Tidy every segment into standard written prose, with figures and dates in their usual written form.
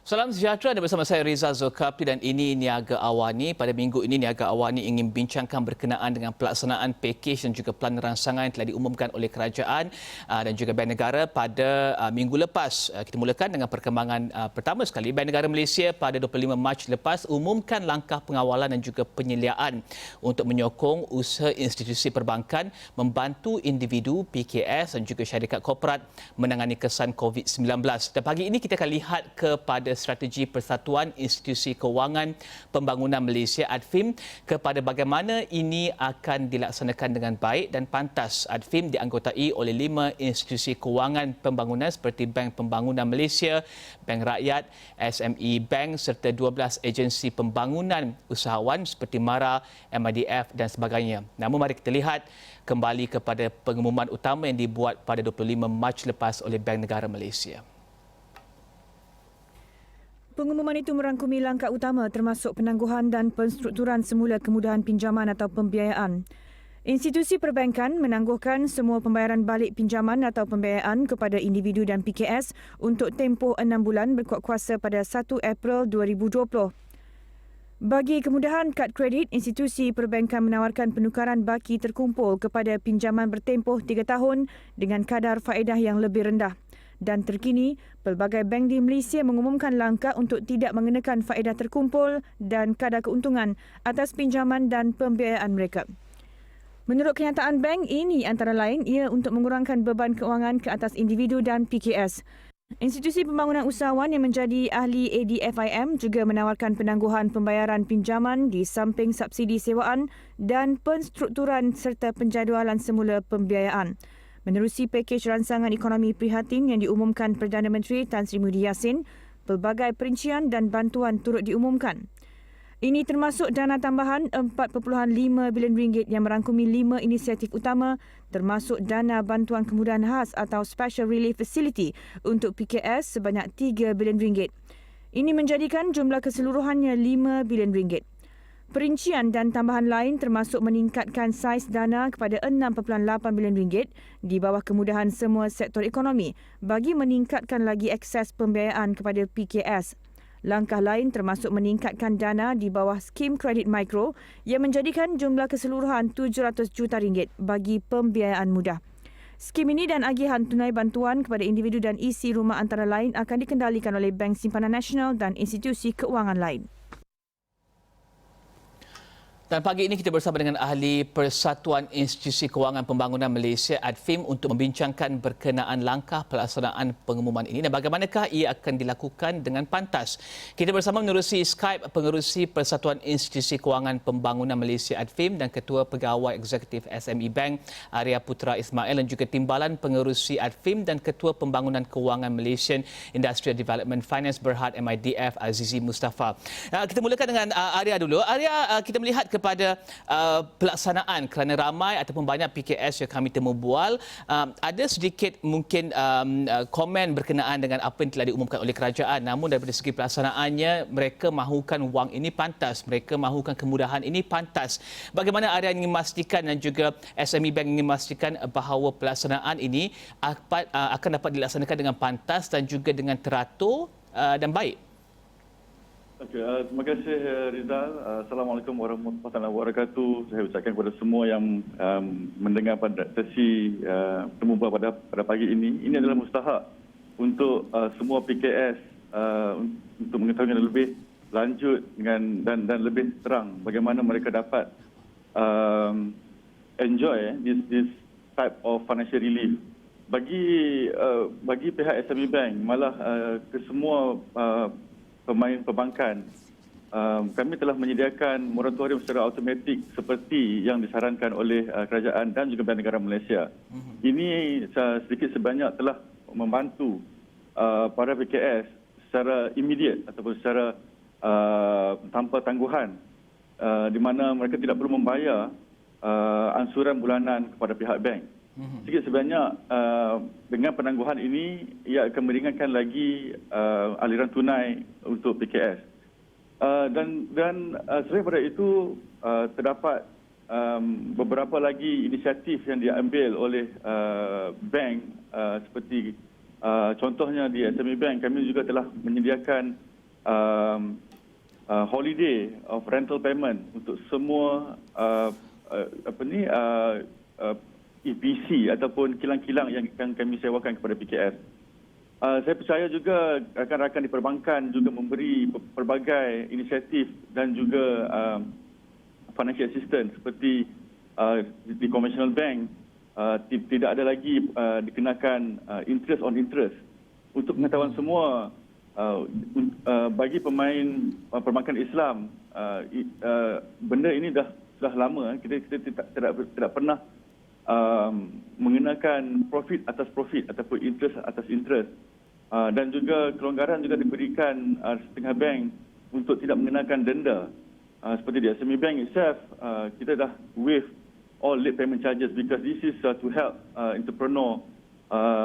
Salam sejahtera dan bersama saya Rizal Zulkafli dan ini Niaga Awani. Pada minggu ini Niaga Awani ingin bincangkan berkenaan dengan pelaksanaan pakej dan juga pelan rangsangan yang telah diumumkan oleh kerajaan dan juga Bank Negara pada minggu lepas. Kita mulakan dengan perkembangan pertama sekali. Bank Negara Malaysia pada 25 Mac lepas umumkan langkah pengawalan dan juga penyeliaan untuk menyokong usaha institusi perbankan membantu individu, PKS dan juga syarikat korporat menangani kesan COVID-19. Dan pagi ini kita akan lihat kepada strategi Persatuan Institusi Kewangan Pembangunan Malaysia ADFIM kepada bagaimana ini akan dilaksanakan dengan baik dan pantas. ADFIM dianggotai oleh 5 institusi kewangan pembangunan seperti Bank Pembangunan Malaysia, Bank Rakyat, SME Bank serta 12 agensi pembangunan usahawan seperti MARA, MIDF dan sebagainya. Namun mari kita lihat kembali kepada pengumuman utama yang dibuat pada 25 Mac lepas oleh Bank Negara Malaysia. Pengumuman itu merangkumi langkah utama termasuk penangguhan dan penstrukturan semula kemudahan pinjaman atau pembiayaan. Institusi perbankan menangguhkan semua pembayaran balik pinjaman atau pembiayaan kepada individu dan PKS untuk tempoh 6 bulan berkuat kuasa pada 1 April 2020. Bagi kemudahan kad kredit, institusi perbankan menawarkan penukaran baki terkumpul kepada pinjaman bertempoh 3 tahun dengan kadar faedah yang lebih rendah. Dan terkini, pelbagai bank di Malaysia mengumumkan langkah untuk tidak mengenakan faedah terkumpul dan kadar keuntungan atas pinjaman dan pembiayaan mereka. Menurut kenyataan bank, ini antara lain ia untuk mengurangkan beban kewangan ke atas individu dan PKS. Institusi pembangunan usahawan yang menjadi ahli ADFIM juga menawarkan penangguhan pembayaran pinjaman di samping subsidi sewaan dan penstrukturan serta penjadualan semula pembiayaan. Menerusi pakej ransangan ekonomi prihatin yang diumumkan Perdana Menteri Tan Sri Muhyiddin Yassin, pelbagai perincian dan bantuan turut diumumkan. Ini termasuk dana tambahan RM4.5 bilion yang merangkumi 5 inisiatif utama termasuk dana bantuan kemudahan khas atau Special Relief Facility untuk PKS sebanyak RM3 bilion. Ini menjadikan jumlah keseluruhannya RM5 bilion. Perincian dan tambahan lain termasuk meningkatkan saiz dana kepada RM6.8 bilion di bawah kemudahan semua sektor ekonomi bagi meningkatkan lagi akses pembiayaan kepada PKS. Langkah lain termasuk meningkatkan dana di bawah skim kredit mikro yang menjadikan jumlah keseluruhan RM700 juta bagi pembiayaan mudah. Skim ini dan agihan tunai bantuan kepada individu dan isi rumah antara lain akan dikendalikan oleh Bank Simpanan Nasional dan institusi keuangan lain. Dan pagi ini kita bersama dengan ahli Persatuan Institusi Kewangan Pembangunan Malaysia ADFIM untuk membincangkan berkenaan langkah pelaksanaan pengumuman ini dan bagaimanakah ia akan dilakukan dengan pantas. Kita bersama menerusi Skype pengerusi Persatuan Institusi Kewangan Pembangunan Malaysia ADFIM dan Ketua Pegawai Eksekutif SME Bank Arya Putra Ismail dan juga Timbalan Pengerusi ADFIM dan Ketua Pembangunan Kewangan Malaysian Industrial Development Finance Berhad MIDF Azizi Mustafa. Kita mulakan dengan Arya dulu. Arya, kita melihat kepada pelaksanaan kerana ramai ataupun banyak PKS yang kami temu bual, ada sedikit mungkin komen berkenaan dengan apa yang telah diumumkan oleh kerajaan, namun daripada segi pelaksanaannya mereka mahukan wang ini pantas, mereka mahukan kemudahan ini pantas. Bagaimana area ingin memastikan dan juga SME Bank ingin memastikan bahawa pelaksanaan ini akan dapat dilaksanakan dengan pantas dan juga dengan teratur dan baik? Okey, terima kasih Rizal. Assalamualaikum warahmatullahi wabarakatuh. Saya ucapkan kepada semua yang mendengar pada sesi temu bual pada pagi ini. Ini adalah mustahak untuk semua PKS untuk mengetahui lebih lanjut dan lebih terang bagaimana mereka dapat enjoy this type of financial relief. Bagi pihak SME Bank, malah ke semua pemain perbankan, kami telah menyediakan moratorium secara automatik seperti yang disarankan oleh kerajaan dan juga Bank Negara Malaysia. Ini sedikit sebanyak telah membantu para PKS secara immediate ataupun secara tanpa tangguhan, di mana mereka tidak perlu membayar ansuran bulanan kepada pihak bank. Sedikit sebanyak dengan penangguhan ini ia akan meringankan lagi aliran tunai untuk PKS. Dan selain daripada itu terdapat beberapa lagi inisiatif yang diambil oleh bank seperti contohnya di SME Bank kami juga telah menyediakan holiday of rental payment untuk semua EPC ataupun kilang-kilang yang akan kami sewakan kepada PKS. Saya percaya juga rakan-rakan di perbankan juga memberi pelbagai inisiatif dan juga financial assistance seperti di conventional bank tidak ada lagi dikenakan interest on interest. Untuk pengetahuan semua, bagi pemain perbankan Islam, benda ini dah lama. Kita tidak pernah mengenakan profit atas profit ataupun interest atas interest. Dan juga kelonggaran juga diberikan setengah bank untuk tidak mengenakan denda. Seperti di SME Bank itself, kita dah waive all late payment charges because this is to help entrepreneur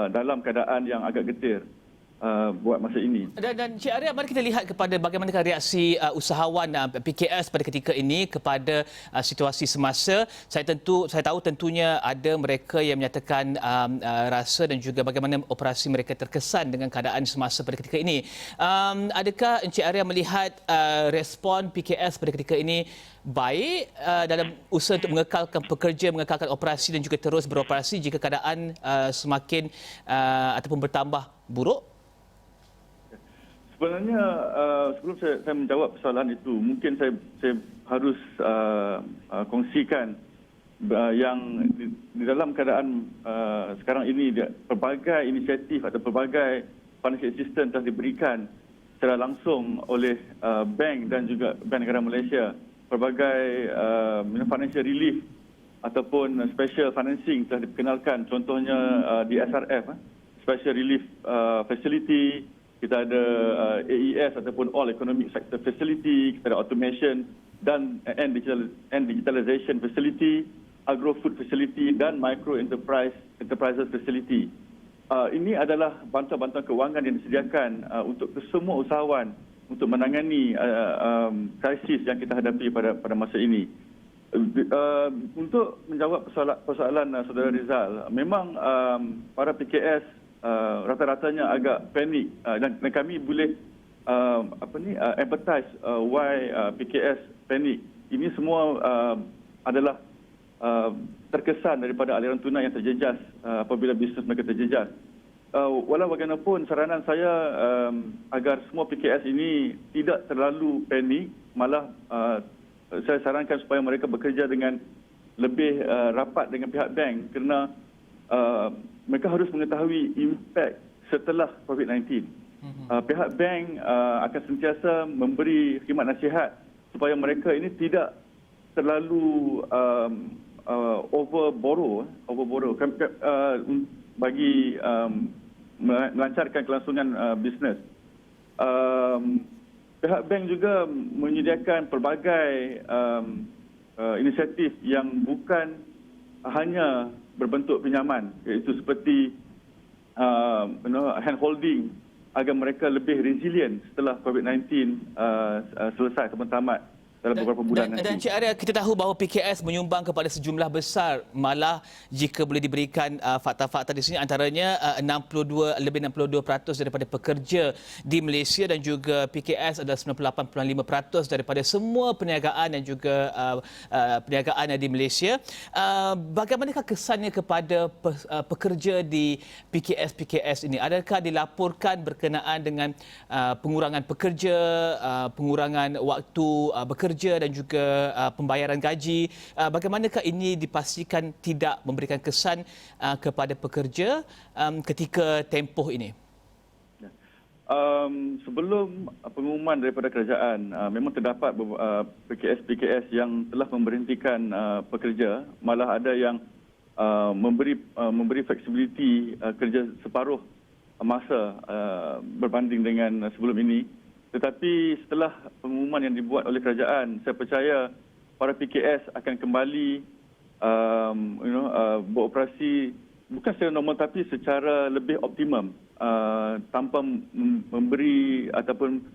dalam keadaan yang agak getir buat masa ini. Dan Cik Arya, mari kita lihat kepada bagaimana reaksi usahawan PKS pada ketika ini kepada situasi semasa. Saya tahu tentunya ada mereka yang menyatakan rasa dan juga bagaimana operasi mereka terkesan dengan keadaan semasa pada ketika ini. Adakah Encik Arya melihat respon PKS pada ketika ini baik dalam usaha untuk mengekalkan pekerja, mengekalkan operasi dan juga terus beroperasi jika keadaan semakin ataupun bertambah buruk? Sebenarnya sebelum saya menjawab persoalan itu, mungkin saya harus kongsikan yang di dalam keadaan sekarang ini pelbagai inisiatif atau pelbagai financial assistance telah diberikan secara langsung oleh bank dan juga Bank Negara Malaysia. Pelbagai financial relief ataupun special financing telah diperkenalkan, contohnya di SRF, Special Relief Facility. Kita ada AES ataupun All Economic Sector Facility, kita ada Automation and Digitalization Facility, Agro Food Facility dan Micro Enterprises Facility. Ini adalah bantuan-bantuan kewangan yang disediakan untuk semua usahawan untuk menangani krisis yang kita hadapi pada masa ini. Untuk menjawab persoalan Saudara Rizal, memang para PKS rata-ratanya agak panik dan kami boleh empathize why PKS panik. Ini semua adalah terkesan daripada aliran tunai yang terjejas apabila bisnes mereka terjejas. Walau bagaimanapun, saranan saya agar semua PKS ini tidak terlalu panik, malah saya sarankan supaya mereka bekerja dengan lebih rapat dengan pihak bank kerana mereka harus mengetahui impak setelah COVID-19. Pihak bank akan sentiasa memberi khidmat nasihat supaya mereka ini tidak terlalu overborrow bagi melancarkan kelangsungan bisnes. Pihak bank juga menyediakan pelbagai inisiatif yang bukan hanya berbentuk pinjaman, iaitu seperti hand holding agar mereka lebih resilient setelah COVID-19 selesai ataupun tamat dalam beberapa bulan nanti. Dan Cik Arya, kita tahu bahawa PKS menyumbang kepada sejumlah besar, malah jika boleh diberikan fakta-fakta di sini, antaranya 62% daripada pekerja di Malaysia dan juga PKS adalah 98.5% daripada semua perniagaan dan juga perniagaan di Malaysia. Bagaimanakah kesannya kepada pekerja di PKS ini? Adakah dilaporkan berkenaan dengan pengurangan pekerja, pengurangan waktu bekerja dan juga pembayaran gaji? Bagaimanakah ini dipastikan tidak memberikan kesan kepada pekerja ketika tempoh ini? Sebelum pengumuman daripada kerajaan, memang terdapat PKS yang telah memberhentikan pekerja, malah ada yang memberi fleksibiliti kerja separuh masa berbanding dengan sebelum ini. Tetapi setelah pengumuman yang dibuat oleh kerajaan, saya percaya para PKS akan kembali beroperasi bukan secara normal tapi secara lebih optimum, tanpa memberi ataupun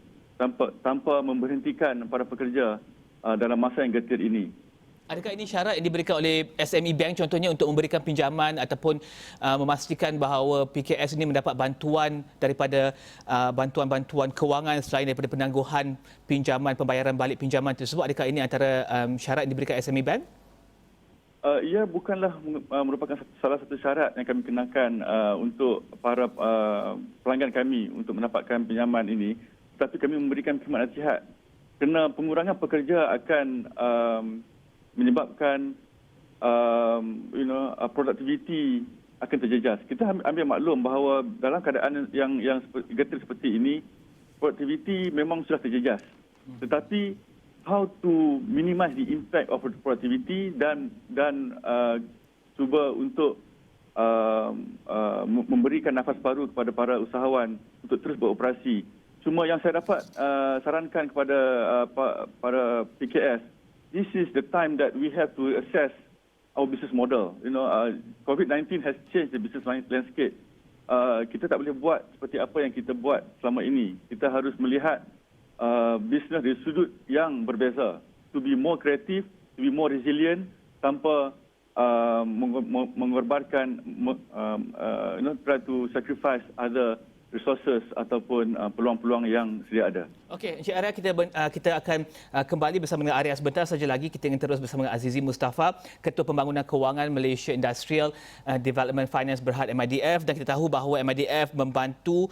tanpa memberhentikan para pekerja dalam masa yang getir ini. Adakah ini syarat yang diberikan oleh SME Bank contohnya untuk memberikan pinjaman ataupun memastikan bahawa PKS ini mendapat bantuan daripada bantuan-bantuan kewangan selain daripada penangguhan pinjaman, pembayaran balik pinjaman tersebut? Adakah ini antara syarat yang diberikan SME Bank? Ia bukanlah merupakan salah satu syarat yang kami kenakan untuk para pelanggan kami untuk mendapatkan pinjaman ini, tetapi kami memberikan khidmat nasihat kerana pengurangan pekerja akan menyebabkan produktiviti akan terjejas. Kita ambil maklum bahawa dalam keadaan yang getir seperti ini, produktiviti memang sudah terjejas. Tetapi how to minimize the impact of productivity dan cuba untuk memberikan nafas baru kepada para usahawan untuk terus beroperasi. Cuma yang saya dapat sarankan kepada para PKS, this is the time that we have to assess our business model. COVID-19 has changed the business landscape. Kita tak boleh buat seperti apa yang kita buat selama ini. Kita harus melihat bisnes dari sudut yang berbeza. To be more creative, to be more resilient, tanpa mengorbankan, try to sacrifice other resources ataupun peluang-peluang yang sedia ada. Okey, Encik Arya, kita akan kembali bersama dengan Arya sebentar saja lagi. Kita ingin terus bersama dengan Azizi Mustafa, Ketua Pembangunan Kewangan Malaysia Industrial Development Finance Berhad MIDF, dan kita tahu bahawa MIDF membantu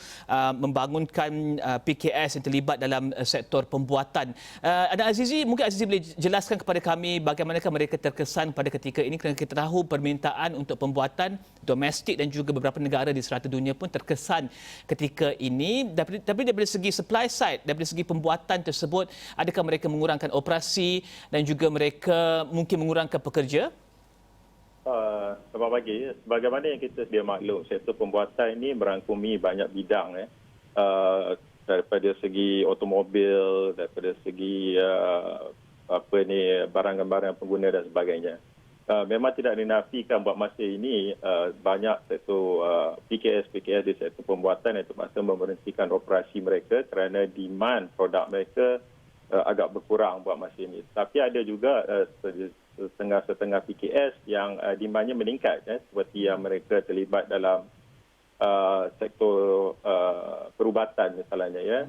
membangunkan PKS yang terlibat dalam sektor pembuatan. Dan Azizi, mungkin Azizi boleh jelaskan kepada kami bagaimanakah mereka terkesan pada ketika ini, kerana kita tahu permintaan untuk pembuatan domestik dan juga beberapa negara di serata dunia pun terkesan ketika ini. Tapi daripada segi supply side, daripada segi pembuatan tersebut, adakah mereka mengurangkan operasi dan juga mereka mungkin mengurangkan pekerja? Selamat pagi. Sebagaimana yang kita sedia maklum, sektor pembuatan ini merangkumi banyak bidang. Daripada segi automobil, daripada segi barang-barang pengguna dan sebagainya. Memang tidak dinafikan buat masa ini banyak sektor PKS di sektor pembuatan yang terpaksa memberhentikan operasi mereka kerana demand produk mereka agak berkurang buat masa ini. Tapi ada juga setengah-setengah PKS yang demandnya meningkat, seperti yang mereka terlibat dalam sektor perubatan misalnya,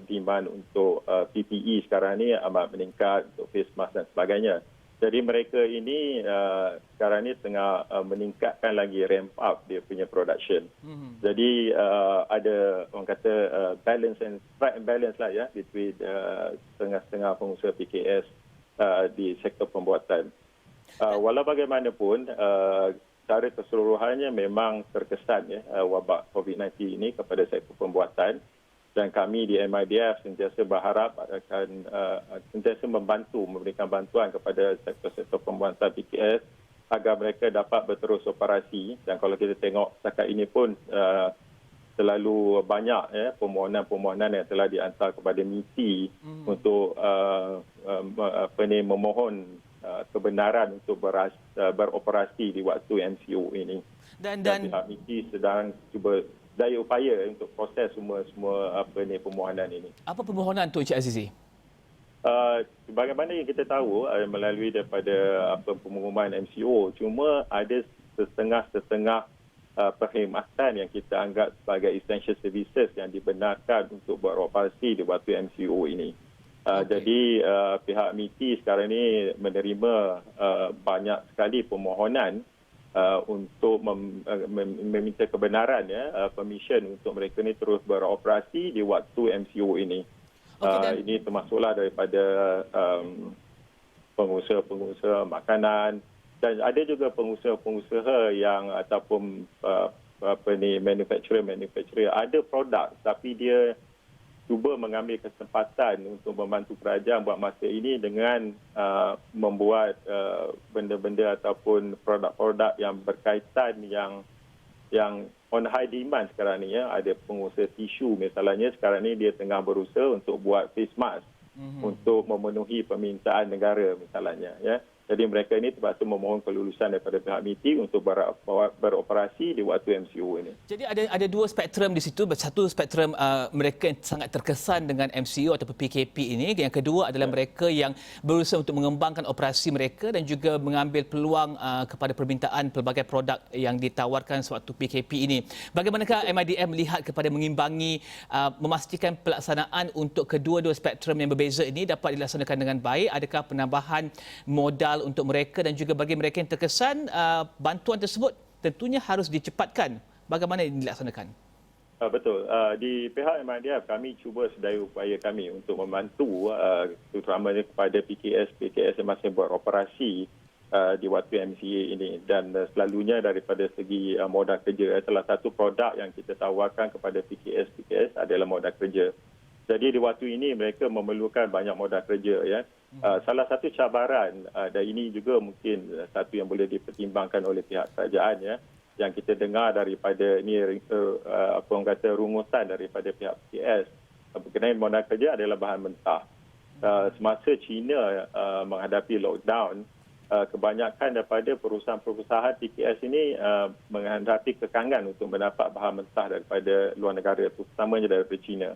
demand untuk PPE sekarang ni amat meningkat, untuk face mask dan sebagainya. Jadi mereka ini sekarang ni tengah meningkatkan lagi ramp up dia punya production. Jadi ada orang kata balance and strike and balance lah between setengah-setengah pengusaha PKS di sektor pembuatan. Walau bagaimanapun secara keseluruhannya memang terkesan wabak COVID-19 ini kepada sektor pembuatan. Dan kami di MIDF sentiasa berharap akan sentiasa memberikan bantuan kepada sektor-sektor pembuatan PKS agar mereka dapat berterus operasi. Dan kalau kita tengok setakat ini pun terlalu banyak permohonan-permohonan yang telah dihantar kepada MITI untuk memohon kebenaran untuk beroperasi di waktu MCO ini. Dan pihak MITI sedang cuba daya upaya untuk proses semua permohonan ini. Apa permohonan tu, Encik Azizi? Bagaimana yang kita tahu melalui daripada pengumuman MCO, cuma ada setengah-setengah perkhidmatan yang kita anggap sebagai essential services yang dibenarkan untuk beroperasi di waktu MCO ini. Jadi pihak MITI sekarang ini menerima banyak sekali permohonan untuk meminta kebenaran permission untuk mereka ni terus beroperasi di waktu MCO ini. Ini termasuklah daripada pengusaha-pengusaha makanan dan ada juga pengusaha-pengusaha yang ataupun manufacturer ada produk tapi dia cuba mengambil kesempatan untuk membantu kerajaan buat masa ini dengan membuat benda-benda ataupun produk-produk yang berkaitan yang on high demand sekarang ni. Ada pengusaha tisu misalnya sekarang ni dia tengah berusaha untuk buat face mask untuk memenuhi permintaan negara misalnya. Jadi mereka ini terpaksa memohon kelulusan daripada pihak MITI untuk beroperasi di waktu MCO ini. Jadi ada dua spektrum di situ. Satu spektrum mereka yang sangat terkesan dengan MCO atau PKP ini. Yang kedua adalah mereka yang berusaha untuk mengembangkan operasi mereka dan juga mengambil peluang kepada permintaan pelbagai produk yang ditawarkan sewaktu PKP ini. Bagaimanakah MIDF melihat kepada mengimbangi, memastikan pelaksanaan untuk kedua-dua spektrum yang berbeza ini dapat dilaksanakan dengan baik? Adakah penambahan modal untuk mereka dan juga bagi mereka yang terkesan, bantuan tersebut tentunya harus dicepatkan. Bagaimana ini dilaksanakan? Betul. Di pihak MIDF, kami cuba sedaya upaya kami untuk membantu terutamanya kepada PKS yang masih beroperasi di waktu MCA ini. Dan selalunya daripada segi modal kerja, salah satu produk yang kita tawarkan kepada PKS adalah modal kerja. Jadi di waktu ini mereka memerlukan banyak modal kerja. Ya. Salah satu cabaran, dan ini juga mungkin satu yang boleh dipertimbangkan oleh pihak kerajaan, ya, yang kita dengar daripada ini apa orang kata rumusan daripada pihak PKS berkenaan modal kerja adalah bahan mentah. Semasa China menghadapi lockdown, kebanyakan daripada perusahaan-perusahaan PKS ini menghadapi kekangan untuk mendapat bahan mentah daripada luar negara, terutamanya daripada China.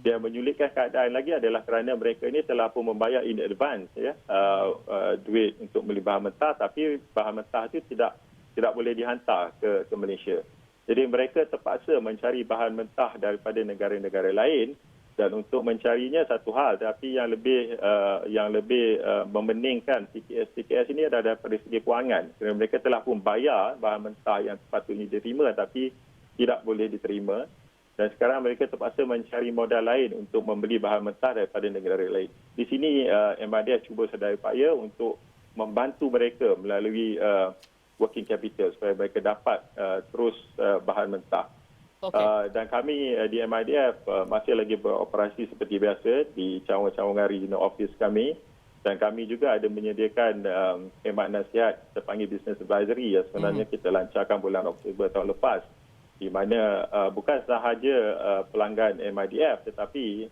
Yang menyulitkan keadaan lagi adalah kerana mereka ini telah pun membayar in advance, ya, duit untuk beli bahan mentah, tapi bahan mentah itu tidak boleh dihantar ke Malaysia. Jadi mereka terpaksa mencari bahan mentah daripada negara-negara lain. Dan untuk mencarinya satu hal, tapi yang lebih memeningkan PKS ini adalah daripada segi kewangan. Kerana mereka telah pun bayar bahan mentah yang sepatutnya diterima tapi tidak boleh diterima. Dan sekarang mereka terpaksa mencari modal lain untuk membeli bahan mentah daripada negara lain. Di sini MIDF cuba sedaya upaya untuk membantu mereka melalui working capital supaya mereka dapat terus bahan mentah. Okay. Dan kami di MIDF masih lagi beroperasi seperti biasa di cawangan-cawangan regional office kami, dan kami juga ada menyediakan khidmat nasihat terpanggil business advisory yang sebenarnya kita lancarkan bulan Oktober tahun lepas, di mana bukan sahaja pelanggan MIDF tetapi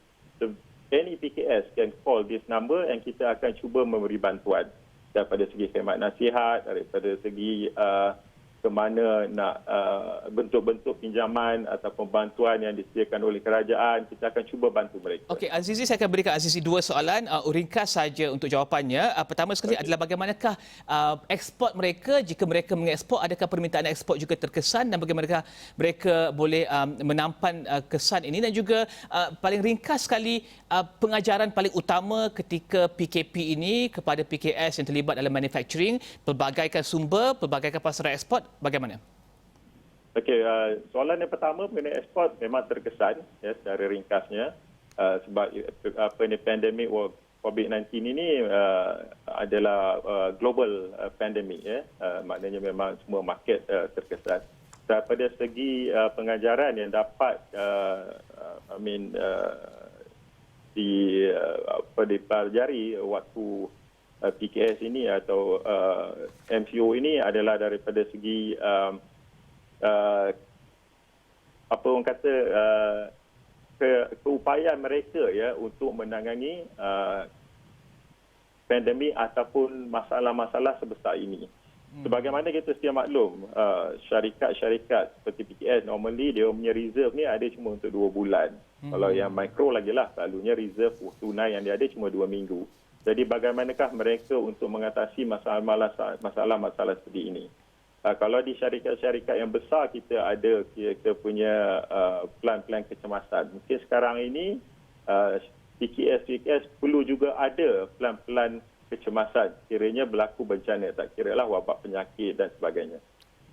any PKS can call this number and kita akan cuba memberi bantuan daripada segi khidmat nasihat, daripada segi ke mana nak bentuk-bentuk pinjaman ataupun bantuan yang disediakan oleh kerajaan, kita akan cuba bantu mereka. Okey, Azizi, saya akan berikan Azizi dua soalan, ringkas saja untuk jawapannya. Pertama sekali adalah bagaimanakah ekspor mereka, jika mereka mengekspor, adakah permintaan ekspor juga terkesan dan bagaimanakah mereka boleh menampan kesan ini, dan juga paling ringkas sekali pengajaran paling utama ketika PKP ini kepada PKS yang terlibat dalam manufacturing, pelbagaikan sumber, pelbagaikan pasaran ekspor, bagaimana? Okey, soalan yang pertama mengenai ekspor memang terkesan, ya, secara ringkasnya, sebab pandemik COVID-19 ini adalah global pandemik, ya, maknanya memang semua market terkesan. Daripada segi pengajaran yang dapat dipelajari waktu PKS ini atau MCO ini adalah daripada segi apa orang kata keupayaan mereka, ya, untuk menangani pandemik ataupun masalah-masalah sebesar ini. Sebagaimana kita sedia maklum, syarikat-syarikat seperti PKS normally dia punya reserve ni ada cuma untuk 2 bulan. Kalau yang mikro lagi lah, selalunya reserve tunai yang dia ada cuma 2 minggu. Jadi bagaimanakah mereka untuk mengatasi masalah-masalah seperti ini? Kalau di syarikat-syarikat yang besar kita ada kita punya plan-plan kecemasan. Mungkin sekarang ini PKS perlu juga ada plan-plan kecemasan. Kiranya berlaku bencana, tak kiralah wabak penyakit dan sebagainya.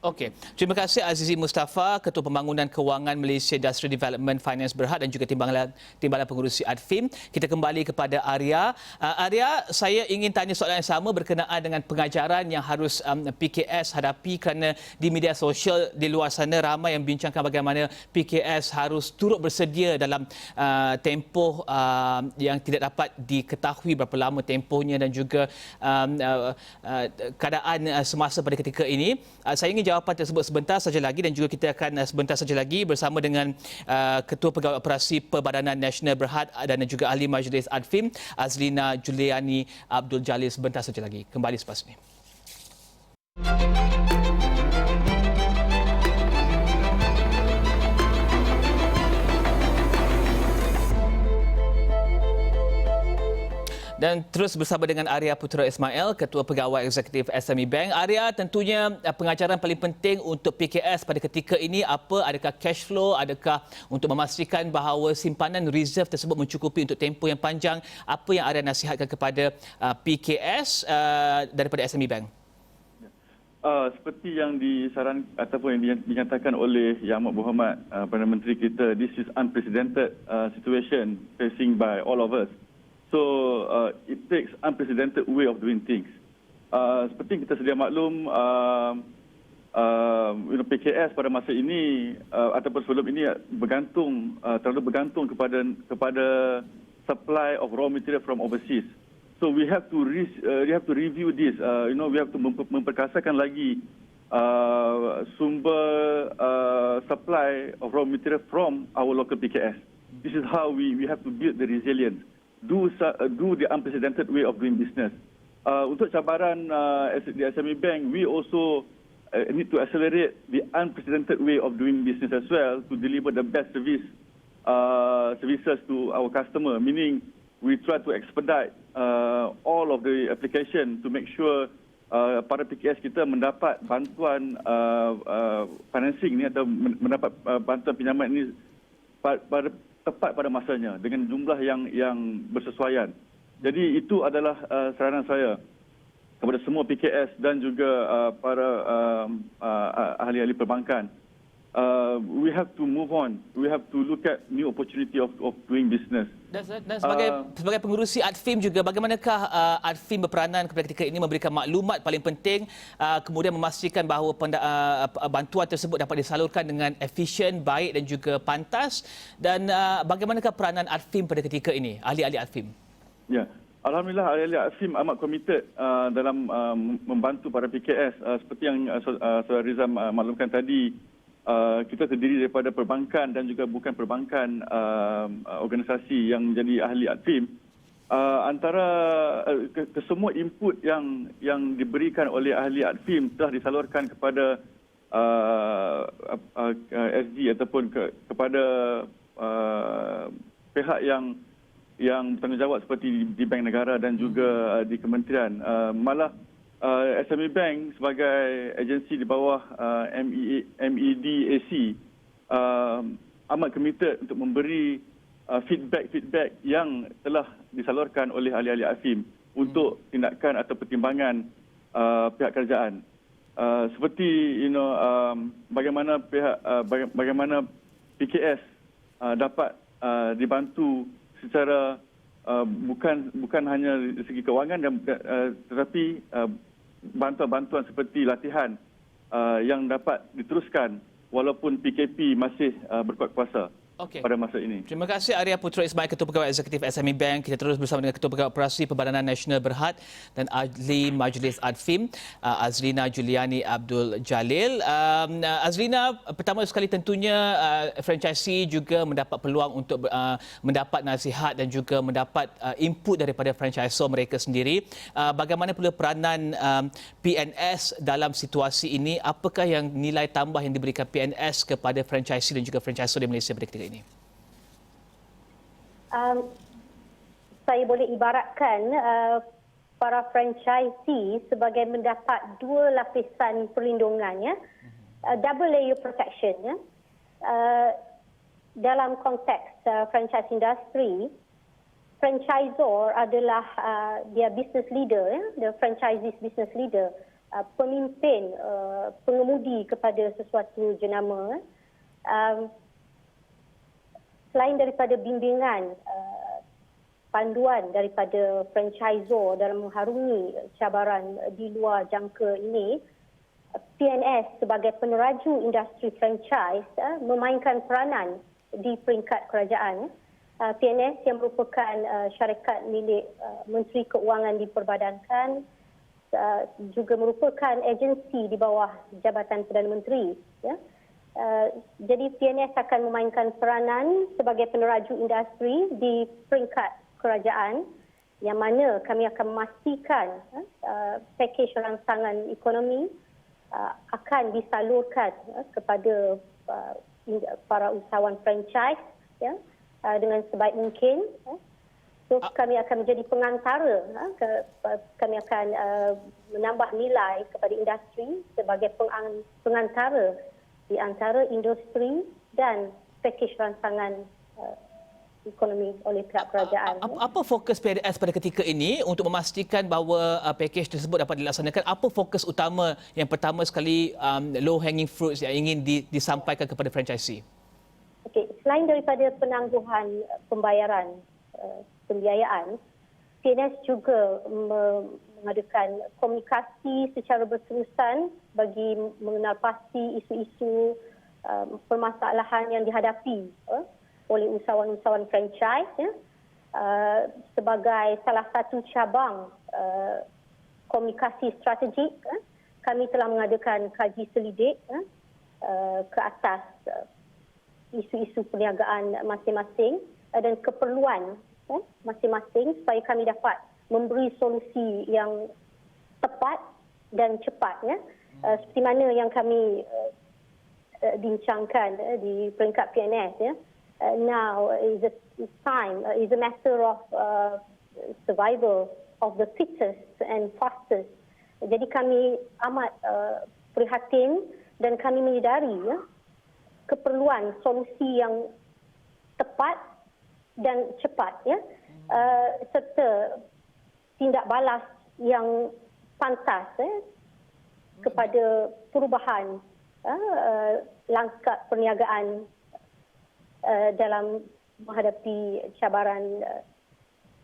Okey, terima kasih Azizi Mustafa, Ketua Pembangunan Kewangan Malaysia Industrial Development Finance Berhad dan juga Timbalan Pengurusi ADFIM. Kita kembali kepada Arya. Arya, saya ingin tanya soalan yang sama berkenaan dengan pengajaran yang harus PKS hadapi, kerana di media sosial di luar sana ramai yang bincangkan bagaimana PKS harus turut bersedia dalam tempoh yang tidak dapat diketahui berapa lama tempohnya dan juga keadaan semasa pada ketika ini. Saya ingin jawapan tersebut sebentar saja lagi dan juga kita akan sebentar saja lagi bersama dengan Ketua Pegawai Operasi Perbadanan Nasional Berhad dan juga Ahli Majlis ADFIM Azlina Juliani Abdul Jalil sebentar saja lagi. Kembali selepas ini. Dan terus bersama dengan Arya Putra Ismail, Ketua Pegawai Eksekutif SME Bank. Arya, tentunya pengajaran paling penting untuk PKS pada ketika ini apa? Adakah cash flow? Adakah untuk memastikan bahawa simpanan reserve tersebut mencukupi untuk tempoh yang panjang? Apa yang Arya nasihatkan kepada PKS daripada SME Bank? Seperti yang disarankan ataupun yang dinyatakan oleh Yang Amat Berhormat Perdana Menteri kita, this is unprecedented situation facing by all of us. So it takes unprecedented way of doing things. Seperti kita sedia maklum, PKS pada masa ini ataupun sebelum ini terlalu bergantung kepada supply of raw material from overseas. So we have to review this. We have to memperkasakan lagi sumber supply of raw material from our local PKS. This is how we have to build the resilience. Do the unprecedented way of doing business. Untuk cabaran di SME Bank, we also need to accelerate the unprecedented way of doing business as well to deliver the best services to our customer. Meaning, we try to expedite all of the application to make sure para PKS kita mendapat bantuan financing ni atau mendapat bantuan pinjaman ini tepat pada masanya dengan jumlah yang bersesuaian. Jadi itu adalah saranan saya kepada semua PKS dan juga para ahli-ahli perbankan. We have to move on. We have to look at new opportunity of doing business. Dan sebagai pengurusi ADFIM juga, bagaimanakah ADFIM berperanan kepada ketika ini memberikan maklumat paling penting, kemudian memastikan bahawa bantuan tersebut dapat disalurkan dengan efisien, baik dan juga pantas, dan bagaimanakah peranan ADFIM pada ketika ini, ahli-ahli ADFIM? Ya, alhamdulillah ahli-ahli ADFIM amat komited dalam membantu para PKS. Seperti yang Saudara Rizal maklumkan tadi, kita terdiri daripada perbankan dan juga bukan perbankan organisasi yang menjadi ahli ADFIM. Antara kesemua input yang diberikan oleh ahli ADFIM telah disalurkan kepada SG ataupun kepada pihak yang bertanggungjawab seperti di Bank Negara dan juga di kementerian. Malah SME Bank sebagai agensi di bawah MEDAC amat komited untuk memberi feedback yang telah disalurkan oleh ahli-ahli ADFIM untuk tindakan atau pertimbangan pihak kerajaan. Seperti bagaimana PKS dapat dibantu secara bukan hanya dari segi kewangan tetapi bantuan-bantuan seperti latihan yang dapat diteruskan walaupun PKP masih berkuat kuasa pada masa ini. Terima kasih Arya Putra Ismail, Ketua Pegawai Eksekutif SME Bank. Kita terus bersama dengan Ketua Pegawai Operasi Perbadanan Nasional Berhad dan Ahli Majlis ADFIM Azlina Juliani Abdul Jalil. Azlina, pertama sekali tentunya franchisee juga mendapat peluang untuk mendapat nasihat dan juga mendapat input daripada franchisor mereka sendiri. Bagaimana pula peranan PNS dalam situasi ini? Apakah yang nilai tambah yang diberikan PNS kepada franchisee dan juga franchisor di Malaysia pada ketika ini? Saya boleh ibaratkan para franchisee sebagai mendapat dua lapisan perlindungan, ya, double layer protection, ya. Dalam konteks franchise industry, franchisor adalah dia business leader, ya, the franchisee's business leader, pemimpin, pengemudi kepada sesuatu jenama. Selain daripada bimbingan, panduan daripada franchisor dalam mengharungi cabaran di luar jangka ini, PNS sebagai peneraju industri franchise memainkan peranan di peringkat kerajaan. PNS yang merupakan syarikat milik Menteri Keuangan diperbadankan juga merupakan agensi di bawah Jabatan Perdana Menteri. Ya. Jadi PNS akan memainkan peranan sebagai peneraju industri di peringkat kerajaan, yang mana kami akan memastikan pakej rangsangan ekonomi akan disalurkan kepada para usahawan franchise ya, dengan sebaik mungkin. So kami akan menjadi pengantara, kami akan menambah nilai kepada industri sebagai pengantara di antara industri dan pakej rancangan ekonomi oleh pihak kerajaan. Apa fokus PDS pada ketika ini untuk memastikan bahawa pakej tersebut dapat dilaksanakan? Apa fokus utama yang pertama sekali, low hanging fruits yang ingin disampaikan kepada franchisee? Okey, selain daripada penangguhan pembayaran pembiayaan, PNS juga mengadakan komunikasi secara berterusan bagi mengenal pasti isu-isu permasalahan yang dihadapi oleh usahawan-usahawan franchise ya. Sebagai salah satu cabang komunikasi strategik, kami telah mengadakan kaji selidik ke atas isu-isu perniagaan masing-masing dan keperluan masing-masing supaya kami dapat memberi solusi yang tepat dan cepat. Ya. Seperti mana yang kami bincangkan di peringkat PNS. Ya. Now is a matter of survival of the fittest and fastest. Jadi kami amat prihatin dan kami menyedari ya, keperluan solusi yang tepat dan cepat ya, serta tindak balas yang pantas kepada perubahan langkah perniagaan dalam menghadapi cabaran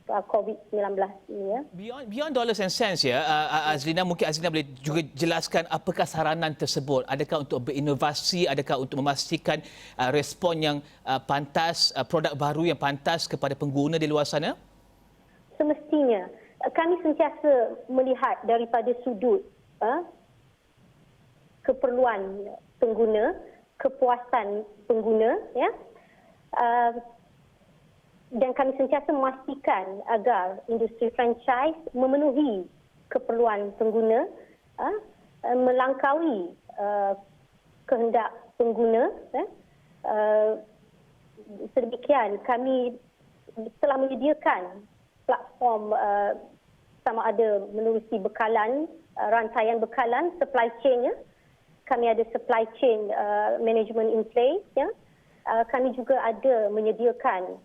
COVID-19 ini ya. Beyond dollars and cents ya, Azlina, mungkin Azlina boleh juga jelaskan apakah saranan tersebut? Adakah untuk berinovasi, adakah untuk memastikan respon yang pantas, produk baru yang pantas kepada pengguna di luar sana? Semestinya kami sentiasa melihat daripada sudut keperluan pengguna, kepuasan pengguna ya. Dan kami sentiasa memastikan agar industri franchise memenuhi keperluan pengguna, melangkaui kehendak pengguna. Sedemikian kami telah menyediakan platform sama ada menerusi bekalan, rantaian bekalan, supply chain. Ya. Kami ada supply chain management in place. Ya. Kami juga ada menyediakan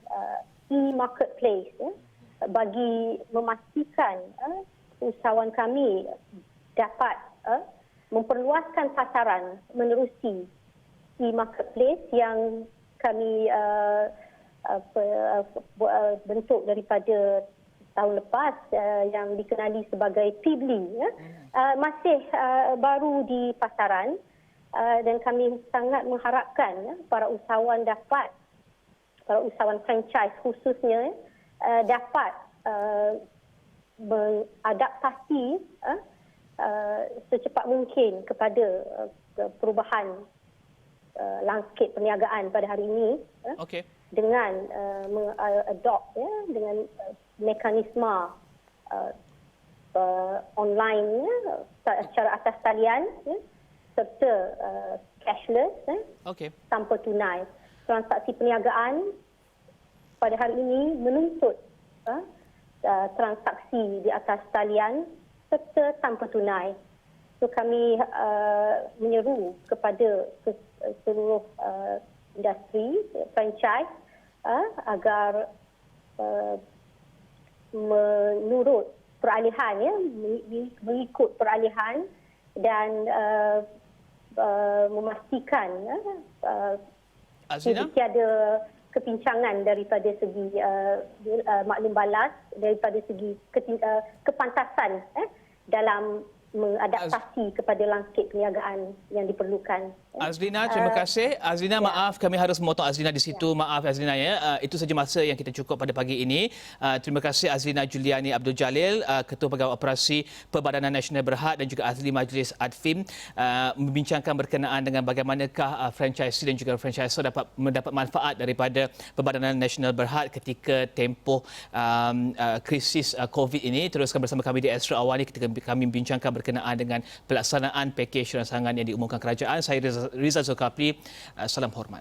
e-marketplace ya, bagi memastikan usahawan kami dapat memperluaskan pasaran menerusi e-marketplace yang kami bentuk daripada tahun lepas yang dikenali sebagai Pibli ya. Masih baru di pasaran dan kami sangat mengharapkan ya, para usahawan franchise khususnya dapat beradaptasi secepat mungkin kepada perubahan landscape perniagaan pada hari ini dengan mengadopt ya, dengan mekanisme online ya, secara atas talian ya, serta cashless tanpa tunai. Transaksi perniagaan pada hari ini menuntut transaksi di atas talian serta tanpa tunai. So kami menyeru kepada seluruh industri franchise agar menurut peralihan ya, mengikut peralihan dan memastikan tidak ada kepincangan daripada segi maklum balas, daripada segi kepantasan dalam mengadaptasi kepada landscape perniagaan yang diperlukan. Azlina, terima kasih. Azlina, maaf kami harus memotong Azlina di situ. Maaf Azlina ya. Itu saja masa yang kita cukup pada pagi ini. Terima kasih Azlina Juliani Abdul Jalil, Ketua Pegawai Operasi Perbadanan Nasional Berhad dan juga Ahli Majlis ADFIM membincangkan berkenaan dengan bagaimanakah franchisee dan juga franchisor dapat mendapat manfaat daripada Perbadanan Nasional Berhad ketika tempoh krisis COVID ini. Teruskan bersama kami di Astro Awani ketika kami membincangkan berkenaan dengan pelaksanaan pakej rancangan yang diumumkan kerajaan. Saya Rizal Zulkifli, salam hormat.